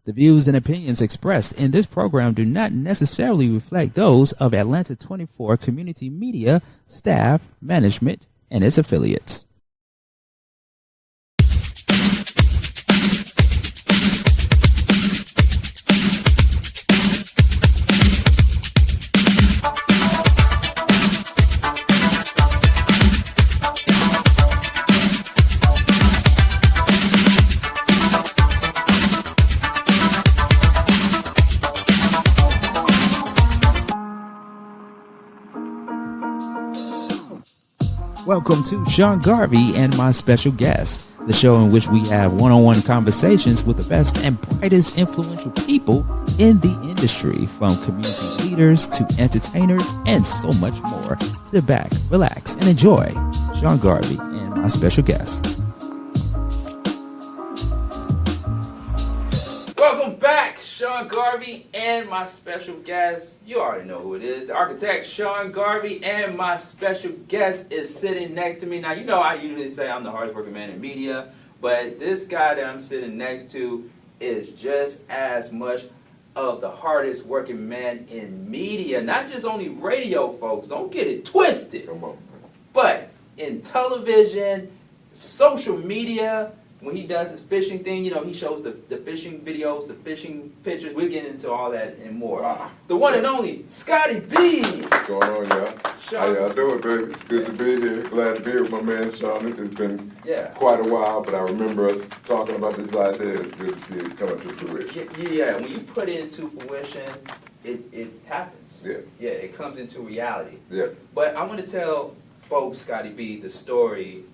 The views and opinions expressed in this program do not necessarily reflect those of Atlanta 24 Community Media, staff, management, and its affiliates. Welcome to Sean Garvey and My Special Guest, the show in which we have one-on-one conversations with the best and brightest influential people in the industry, from community leaders to entertainers and so much more. Sit back, relax, and enjoy Sean Garvey and My Special Guest. Welcome back, Sean Garvey and My Special Guest. You already know who it is. The architect, Sean Garvey, and my special guest is sitting next to me. Now, you know I usually say I'm the hardest working man in media, but this guy that I'm sitting next to is just as much of the hardest working man in media. Not just only radio, folks. Don't get it twisted. Come on. But in television, social media. When he does his fishing thing, you know, he shows the fishing videos, the fishing pictures. We're getting into all that and more. Wow. The one and only Scotty B. What's going on, y'all? How y'all doing, baby? It's good to be here. Glad to be here with my man, Sean. It's been quite a while, but I remember us talking about this idea. It's good to see it come to fruition. Yeah, when you put it into fruition, it happens. Yeah, it comes into reality. Yeah. But I want to tell folks, Scotty B, the story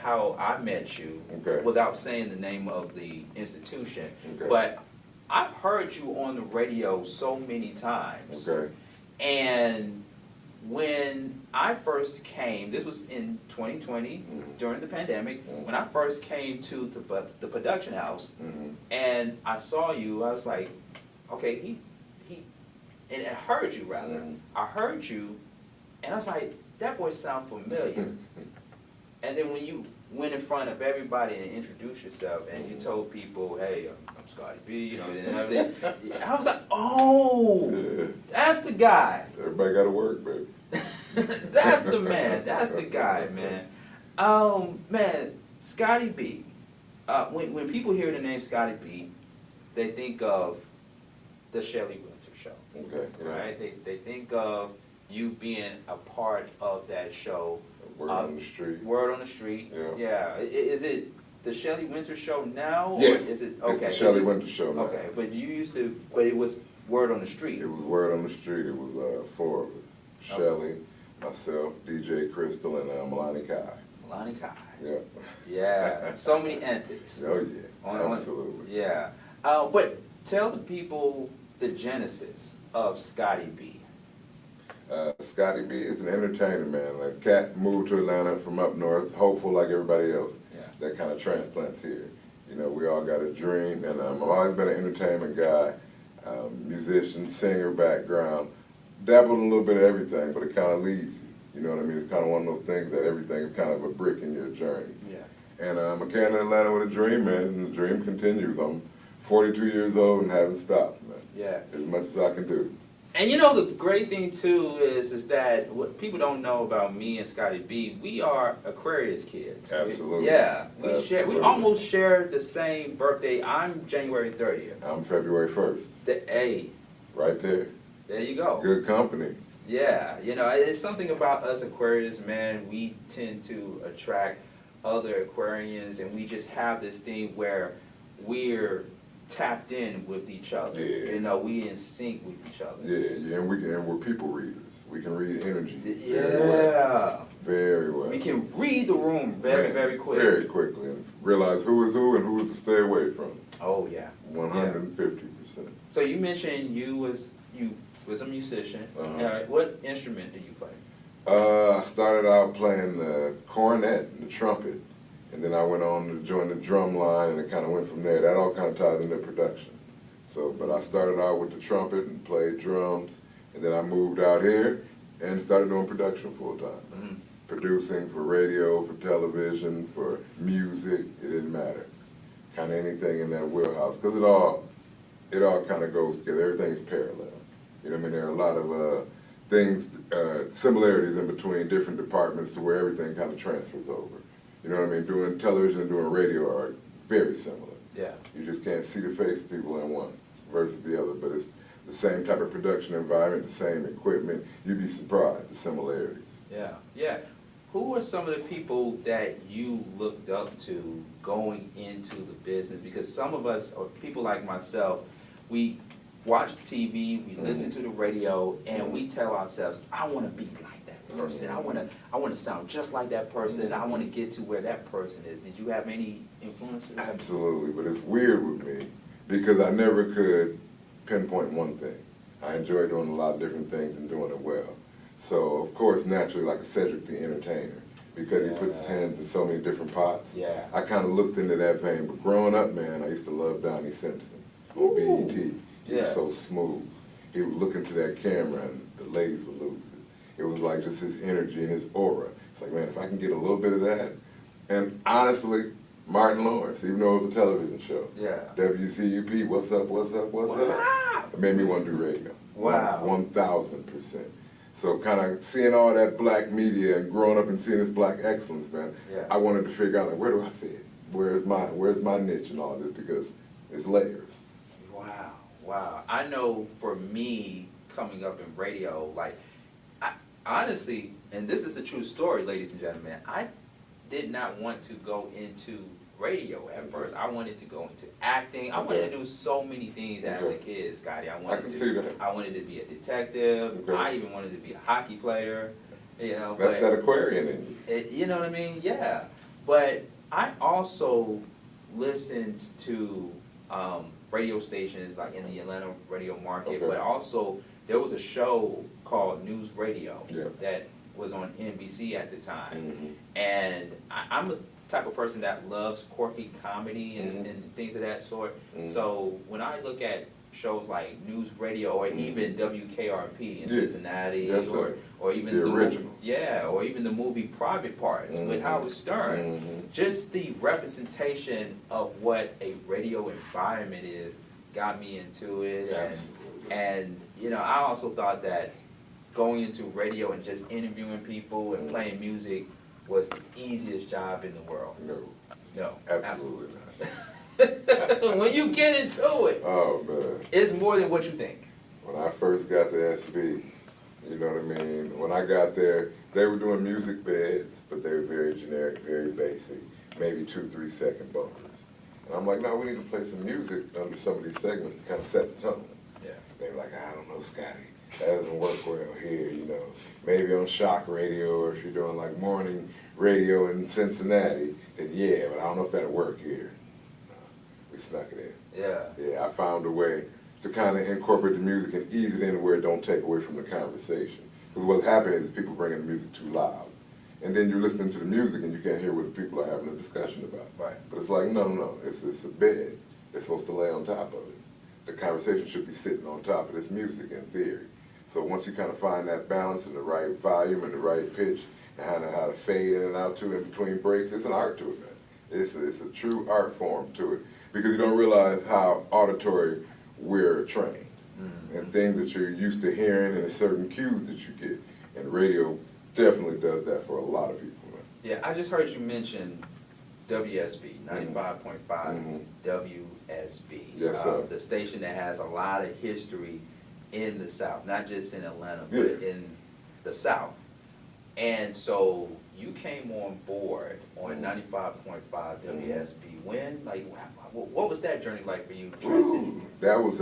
how I met you, without saying the name of the institution. But I've heard you on the radio so many times. And when I first came, this was in 2020, during the pandemic, when I first came to the production house, and I saw you, I was like, okay, and I heard you, rather. I heard you, and I was like, that voice sounds familiar. And then when you went in front of everybody and introduced yourself and you told people, hey, I'm Scotty B, you know, and everything, I was like, oh, that's the guy. Everybody got to work, baby. That's the man. That's the guy, man. Man, Scotty B. When people hear the name Scotty B, they think of the Shelley Winter Show. Right? They think of you being a part of that show. Word on the street. Word on the street. Yeah. Is it the Shelley Winter Show now? Yes. Or is it okay? It's the Shelley Winter Show now. Okay, but you used to. But it was Word on the Street. It was Word on the Street. It was four of us: Shelley, myself, DJ Crystal, and Milani Kai. Milani Kai. Yeah. Yeah. So many antics. Oh yeah. Absolutely. Yeah. But tell the people the genesis of Scotty B. Scotty B is an entertainer, man. Like Cat moved to Atlanta from up north, hopeful like everybody else. That kind of transplants here. You know, we all got a dream, and I've always been an entertainment guy, musician, singer background, dabbled in a little bit of everything, but it kind of leads you. You know what I mean? It's kind of one of those things that everything is kind of a brick in your journey. And I'm a cat in Atlanta with a dream, man, and the dream continues. I'm 42 years old and haven't stopped, man. As much as I can do. And you know, the great thing too is that what people don't know about me and Scotty B, we are Aquarius kids. Absolutely. We almost share the same birthday. I'm January 30th. I'm February 1st. Right there. There you go. Good company. Yeah, you know, it's something about us Aquarius, man. We tend to attract other Aquarians, and we just have this thing where we're tapped in with each other. You know, we in sync with each other. And we're people readers. We can read energy. Very well. We can read the room very quickly. Very quickly, and realize who is who and who is to stay away from. Oh yeah. 150%. So you mentioned you was a musician. What instrument do you play? I started out playing the cornet and the trumpet. And then I went on to join the drum line, and it kind of went from there. That all kind of ties into production. So, but I started out with the trumpet and played drums, and then I moved out here and started doing production full time. Producing for radio, for television, for music, it didn't matter. Kind of anything in that wheelhouse, because it all it all kind of goes together. Everything's parallel. You know what I mean? There are a lot of things, similarities in between different departments to where everything kind of transfers over. You know what I mean? Doing television and doing radio are very similar. Yeah. You just can't see the face of people in one versus the other, but it's the same type of production environment, the same equipment. You'd be surprised, the similarities. Yeah, yeah. Who are some of the people that you looked up to going into the business? Because some of us, or people like myself, we watch TV, we listen to the radio, and we tell ourselves, I want to be like that person. I want to sound just like that person. I want to get to where that person is. Did you have any influences? Absolutely, but it's weird with me because I never could pinpoint one thing. I enjoy doing a lot of different things and doing it well. So, of course, naturally, like a Cedric the Entertainer, because he puts his hands in so many different pots. Yeah. I kind of looked into that vein. But growing up, man, I used to love Donnie Simpson on BET. He was so smooth. He would look into that camera and the ladies would lose it. It was like just his energy and his aura. It's like, man, if I can get a little bit of that. And honestly, Martin Lawrence, even though it was a television show. Yeah. WCUP, what's up, what's up, what's up? It made me want to do radio. Wow. 1,000%. So kind of seeing all that black media and growing up and seeing this black excellence, man, I wanted to figure out, like, where do I fit? Where's my niche and all this? Because it's layers. Wow, wow. I know for me, coming up in radio, like, honestly, and this is a true story, ladies and gentlemen, I did not want to go into radio at first. I wanted to go into acting. I wanted to do so many things as a kid, Scotty. I wanted to be a detective. I even wanted to be a hockey player. You know, that's that Aquarian in you. You know what I mean? Yeah. But I also listened to radio stations like in the Atlanta radio market, but also there was a show called News Radio that was on NBC at the time. And I'm the type of person that loves quirky comedy and things of that sort. So when I look at shows like News Radio or even WKRP in Cincinnati, or even the original, or even the movie Private Parts with Howard Stern, just the representation of what a radio environment is got me into it. And you know, I also thought that going into radio and just interviewing people and playing music was the easiest job in the world. No, absolutely not. When you get into it, oh man, it's more than what you think. When I first got to SB, you know what I mean? When I got there, they were doing music beds, but they were very generic, very basic, maybe 2-3 second bumpers. And I'm like, no, we need to play some music under some of these segments to kind of set the tone. They were like, I don't know, Scotty, that doesn't work well here, you know. Maybe on shock radio, or if you're doing like morning radio in Cincinnati, then yeah, but I don't know if that'll work here. We snuck it in. Yeah, I found a way to kind of incorporate the music and ease it in where it don't take away from the conversation. Because what's happening is people bringing the music too loud. And then you're listening to the music and you can't hear what the people are having a discussion about. But it's like, no, it's a bed. They're supposed to lay on top of it. The conversation should be sitting on top of this music in theory. So once you kind of find that balance and the right volume and the right pitch and how to fade in and out to in between breaks, it's an art to it, man. It's a true art form to it. Because you don't realize how auditory we're trained. And things that you're used to hearing and certain cues that you get. And radio definitely does that for a lot of people, man. Yeah, I just heard you mention WSB, 95.5 WSB. Yes, sir. The station that has a lot of history in the South, not just in Atlanta, but in the South. And so you came on board on 95.5 WSB. When? Like, what was that journey like for you? That was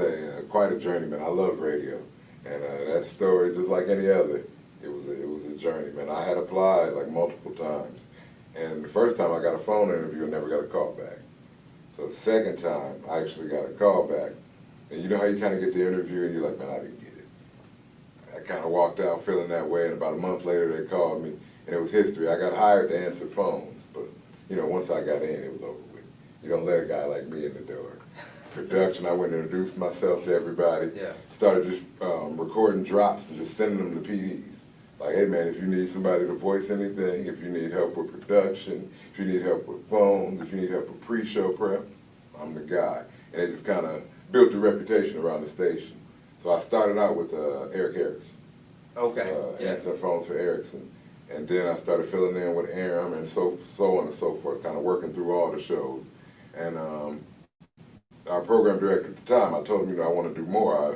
quite a journey, man. I love radio. And that story, just like any other, it was a journey, man. I had applied like multiple times. And the first time I got a phone interview and never got a call back. So the second time, I actually got a call back. And you know how you kind of get the interview and you're like, man, I didn't get it. I kind of walked out feeling that way, and about a month later they called me, and it was history. I got hired to answer phones, but you know, once I got in, it was over with. You don't let a guy like me in the door. Production, I went and introduced myself to everybody. Started just recording drops and just sending them to PDs. Like, hey man, if you need somebody to voice anything, if you need help with production, if you need help with phones, if you need help with pre-show prep, I'm the guy. And they just kind of built a reputation around the station. So I started out with Eric Erickson. Okay. Answering phones for Erickson. And then I started filling in with Aram and so on and so forth, kind of working through all the shows. And our program director at the time, I told him, you know, I want to do more. I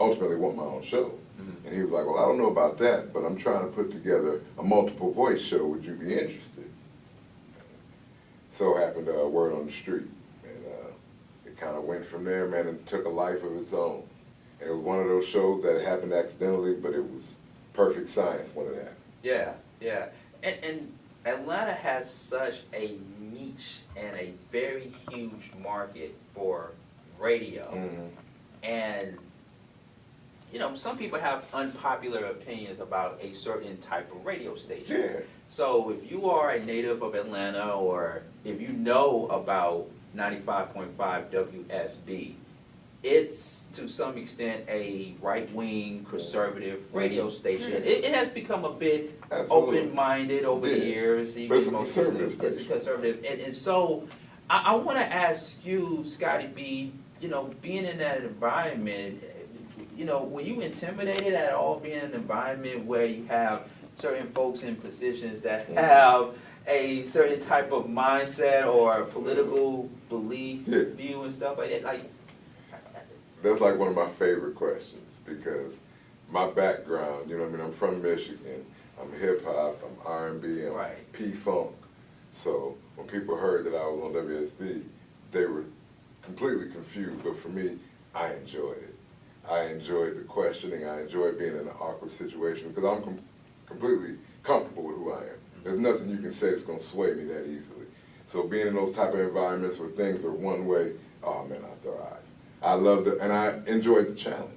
ultimately want my own show. Mm-hmm. And he was like, well, I don't know about that, but I'm trying to put together a multiple voice show. Would you be interested? So happened Word on the Street. And it kind of went from there, man, and took a life of its own. And it was one of those shows that happened accidentally, but it was perfect science when it happened. Yeah, yeah. And Atlanta has such a niche and a very huge market for radio. Mm-hmm. And, you know, some people have unpopular opinions about a certain type of radio station. Yeah. So if you are a native of Atlanta, or if you know about 95.5 WSB, it's to some extent a right-wing conservative radio station. It has become a bit open-minded over the years. But it's a conservative station. It's a conservative. And so I want to ask you, Scotty B, you know, being in that environment, you know, were you intimidated at all being in an environment where you have certain folks in positions that have a certain type of mindset or political belief, view and stuff like that? Like, that's like one of my favorite questions, because my background, you know what I mean, I'm from Michigan, I'm hip-hop, I'm R&B, I'm P-Funk. So when people heard that I was on WSB, they were completely confused, but for me, I enjoyed it. I enjoyed the questioning, I enjoyed being in an awkward situation, because I'm completely comfortable with who I am. There's nothing you can say that's going to sway me that easily. So being in those type of environments where things are one way, oh man, I thrive. I loved it, and I enjoyed the challenge.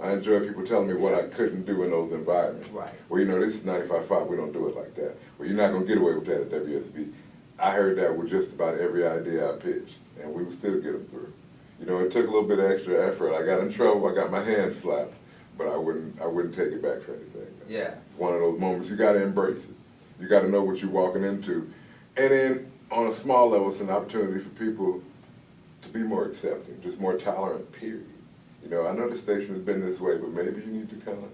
I enjoyed people telling me what I couldn't do in those environments. Right. Well, you know, this is 95.5, we don't do it like that. Well, you're not going to get away with that at WSB. I heard that with just about every idea I pitched, and we would still get them through. You know, it took a little bit of extra effort. I got in trouble, I got my hand slapped, but I wouldn't take it back for anything. Yeah. It's one of those moments, you got to embrace it. You got to know what you're walking into. And then, on a small level, it's an opportunity for people to be more accepting, just more tolerant, period. You know, I know the station has been this way, but maybe you need to kind of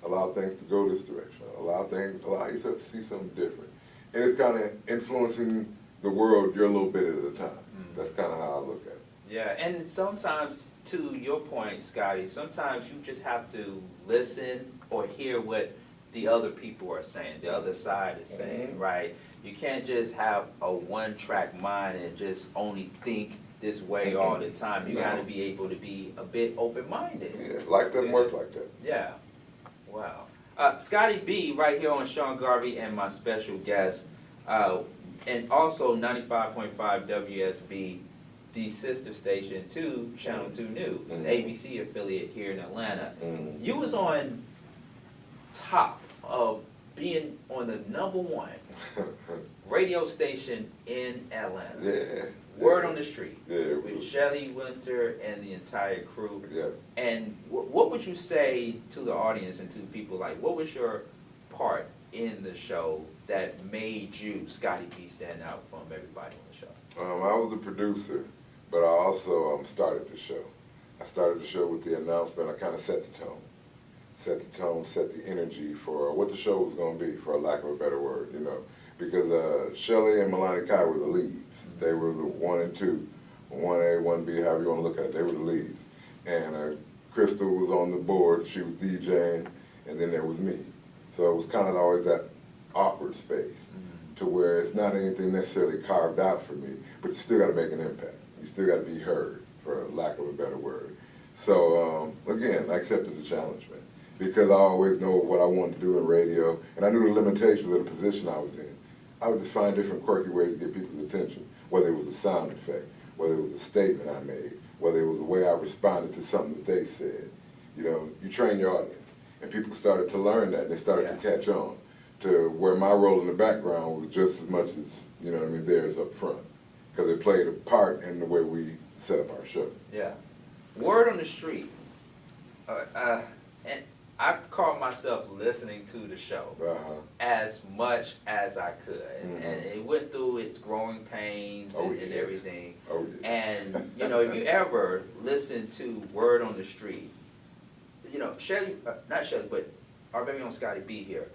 allow things to go this direction, allow yourself to see something different. And it's kind of influencing the world your little bit at a time. Mm-hmm. That's kind of how I look at it. Yeah, and sometimes, to your point, Scotty, sometimes you just have to listen or hear what the other people are saying, the other side is saying, right? You can't just have a one-track mind and just only think this way all the time. You got to be able to be a bit open-minded. Yeah, life doesn't work like that. Yeah. Wow. Scotty B, right here on Sean Garvey and my special guest, and also 95.5 WSB, the sister station to Channel 2 News, an ABC affiliate here in Atlanta. You was on top of being on the #1 radio station in Atlanta. Yeah. Word on the Street. Yeah. With Shelly Winter and the entire crew. Yeah. And what would you say to the audience and to people, like, what was your part in the show that made you, Scotty B, stand out from everybody on the show? I was the producer, but I also started the show. I started the show with the announcement. I kind of set the tone. Set the energy for what the show was going to be, for a lack of a better word, you know. Because Shelly and Melanie Kai were the leads. They were the 1 and 2, 1A, 1B, however you want to look at it. They were the leads. And Crystal was on the board. She was DJing, and then there was me. So it was kind of always that awkward space to where it's not anything necessarily carved out for me, but you still got to make an impact. You still got to be heard, for lack of a better word. So, again, I accepted the challenge, man, because I always know what I wanted to do in radio, and I knew the limitations of the position I was in. I would just find different quirky ways to get people's attention, whether it was a sound effect, whether it was a statement I made, whether it was the way I responded to something that they said. You know, you train your audience, and people started to learn that, and they started to catch on to where my role in the background was just as much as, you know what I mean, theirs up front, because it played a part in the way we set up our show. Yeah. Word on the Street. And I caught myself listening to the show as much as I could, and it went through its growing pains and everything. And you know, if you ever listen to Word on the Street, you know, Shelly, not Shelly, but our very own Scotty B here.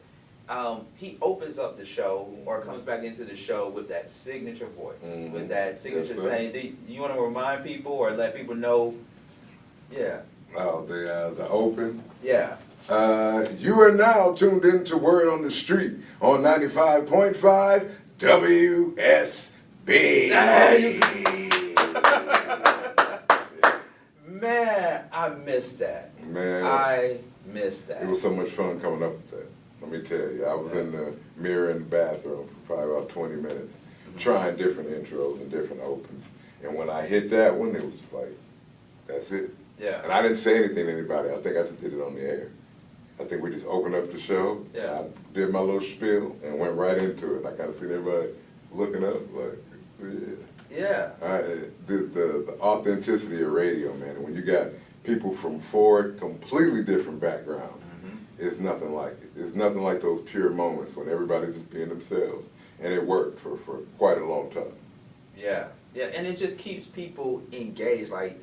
He opens up the show or comes back into the show with that signature voice, with that signature saying. Do you want to remind people or let people know? Yeah. Oh, the open. Yeah. You are now tuned into Word on the Street on 95.5 WSB. Man, I missed that. Man, I missed that. It was so much fun coming up with that. Let me tell you, I was in the mirror in the bathroom for probably about 20 minutes, trying different intros and different opens. And when I hit that one, it was just like, that's it. Yeah. And I didn't say anything to anybody. I think I just did it on the air. I think we just opened up the show. Yeah. I did my little spiel and went right into it. I kind of seen everybody looking up like, yeah. Yeah. The authenticity of radio, man. And when you got people from 4 completely different backgrounds, it's nothing like it. It's nothing like those pure moments when everybody's just being themselves. And it worked for quite a long time. Yeah. Yeah. And it just keeps people engaged. Like,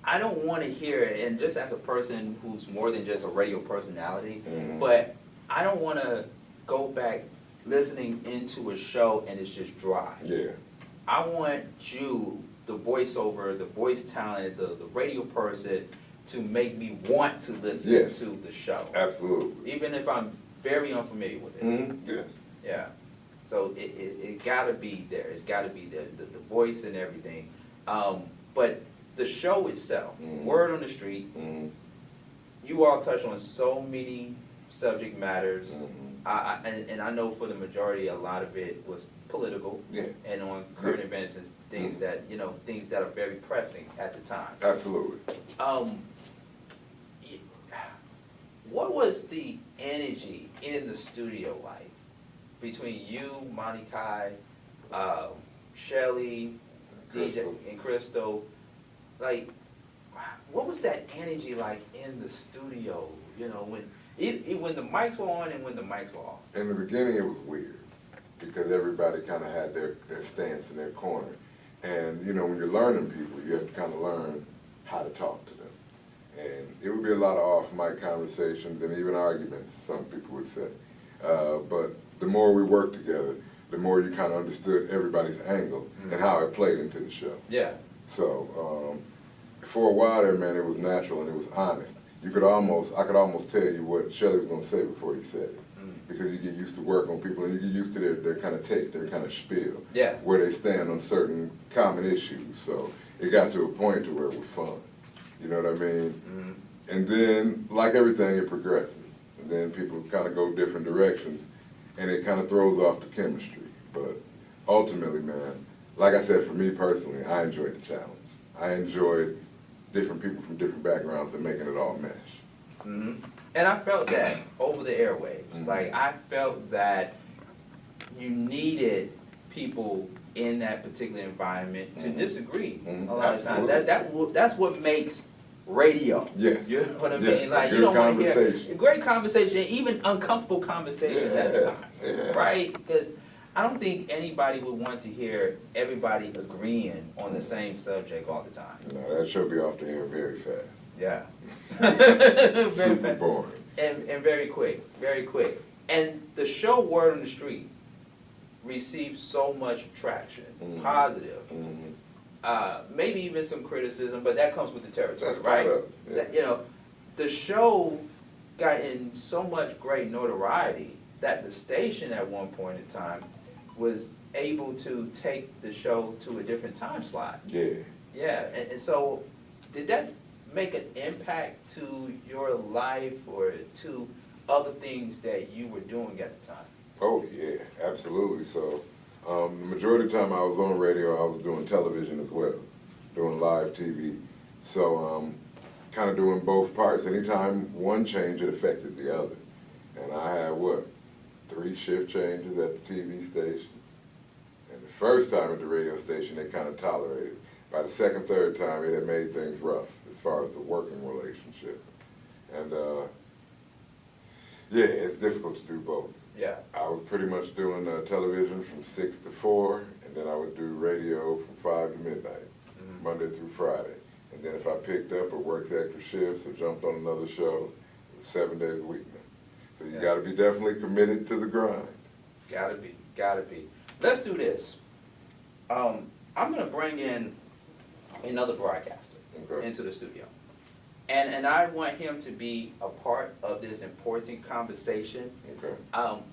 I don't want to hear it, and just as a person who's more than just a radio personality, but I don't want to go back listening into a show and it's just dry. Yeah. I want you, the voiceover, the voice talent, the radio person, to make me want to listen to the show. Absolutely. Even if I'm very unfamiliar with it. Yes. Yeah. So it got to be there. It's got to be there, the voice and everything. But the show itself, Word on the Street, you all touch on so many subject matters, and I know for the majority, a lot of it was political, and on current events and things that things that are very pressing at the time. Absolutely. What was the energy in the studio like between you, Monty Kai, Shelly, DJ, and Crystal? Like, what was that energy like in the studio? You know, when the mics were on and when the mics were off. In the beginning, it was weird because everybody kind of had their stance in their corner, and you know, when you're learning people, you have to kind of learn how to talk to them, and it would be a lot of off-mic conversations and even arguments. Some people would say, but the more we worked together, the more you kind of understood everybody's angle and how it played into the show. Yeah. So. For a while there, man, it was natural and it was honest. I could almost tell you what Shelly was going to say before he said it. Because you get used to work on people and you get used to their kind of take, their kind of spiel. Yeah. Where they stand on certain common issues. So it got to a point to where it was fun. You know what I mean? And then, like everything, it progresses. And then people kind of go different directions and it kind of throws off the chemistry. But ultimately, man, like I said, for me personally, I enjoyed the challenge. I enjoyed different people from different backgrounds and making it all mesh. And I felt that over the airwaves. Like, I felt that you needed people in that particular environment to disagree a lot of times. That's what makes radio. Yes. You know what I mean? Like, you don't want to hear great conversation, even uncomfortable conversations at the time. Right? Because I don't think anybody would want to hear everybody agreeing on the same subject all the time. No, that should be off the air very fast. Yeah. Super boring. And very quick, very quick. And the show Word on the Street received so much traction, positive. Maybe even some criticism, but that comes with the territory, right? That, you know, the show got in so much great notoriety that the station at one point in time was able to take the show to a different time slot. Yeah. Yeah, and so did that make an impact to your life or to other things that you were doing at the time? Oh, yeah, absolutely. So the majority of the time I was on radio, I was doing television as well, doing live TV. So kind of doing both parts. Anytime one change, it affected the other. And I had, 3 shift changes at the TV station. And the first time at the radio station, they kind of tolerated. By the second, third time, it had made things rough as far as the working relationship. And Yeah, it's difficult to do both. Yeah. I was pretty much doing television from 6 to 4, and then I would do radio from 5 to midnight, Monday through Friday. And then if I picked up or worked extra shifts or jumped on another show, it was 7 days a week now. So you got to be definitely committed to the grind. Gotta be. Let's do this. I'm gonna bring in another broadcaster into the studio. And I want him to be a part of this important conversation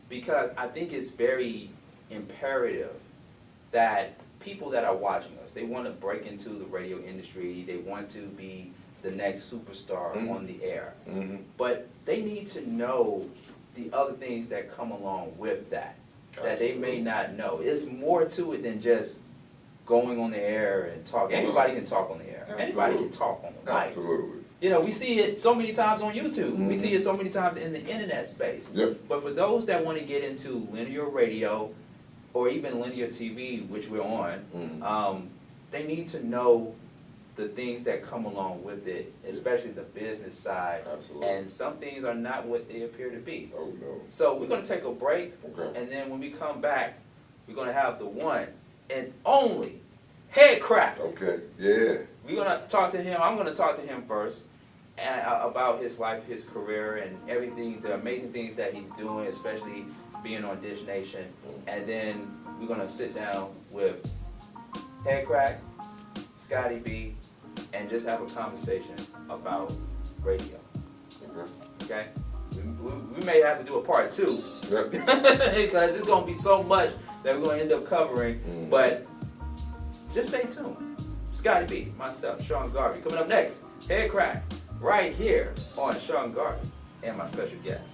because I think it's very imperative that people that are watching us, they want to break into the radio industry, they want to be the next superstar on the air, but they need to know the other things that come along with that, that they may not know. It's more to it than just going on the air and talking. Anybody can talk on the air. Anybody can talk on the mic. Absolutely. You know, we see it so many times on YouTube. We see it so many times in the internet space. But for those that want to get into linear radio or even linear TV, which we're on, they need to know the things that come along with it, especially the business side. Absolutely. And some things are not what they appear to be. Oh, no. So we're going to take a break, and then when we come back, we're going to have the one and only Head Crack. Okay, yeah. We're going to talk to him. I'm going to talk to him first about his life, his career, and everything, the amazing things that he's doing, especially being on Dish Nation. And then we're going to sit down with Head Crack, Scotty B, and just have a conversation about radio. Okay? We may have to do a part 2 because it's going to be so much that we're going to end up covering. But just stay tuned. Scotty B, myself, Sean Garvey. Coming up next, Head Crack, right here on Sean Garvey and my special guest.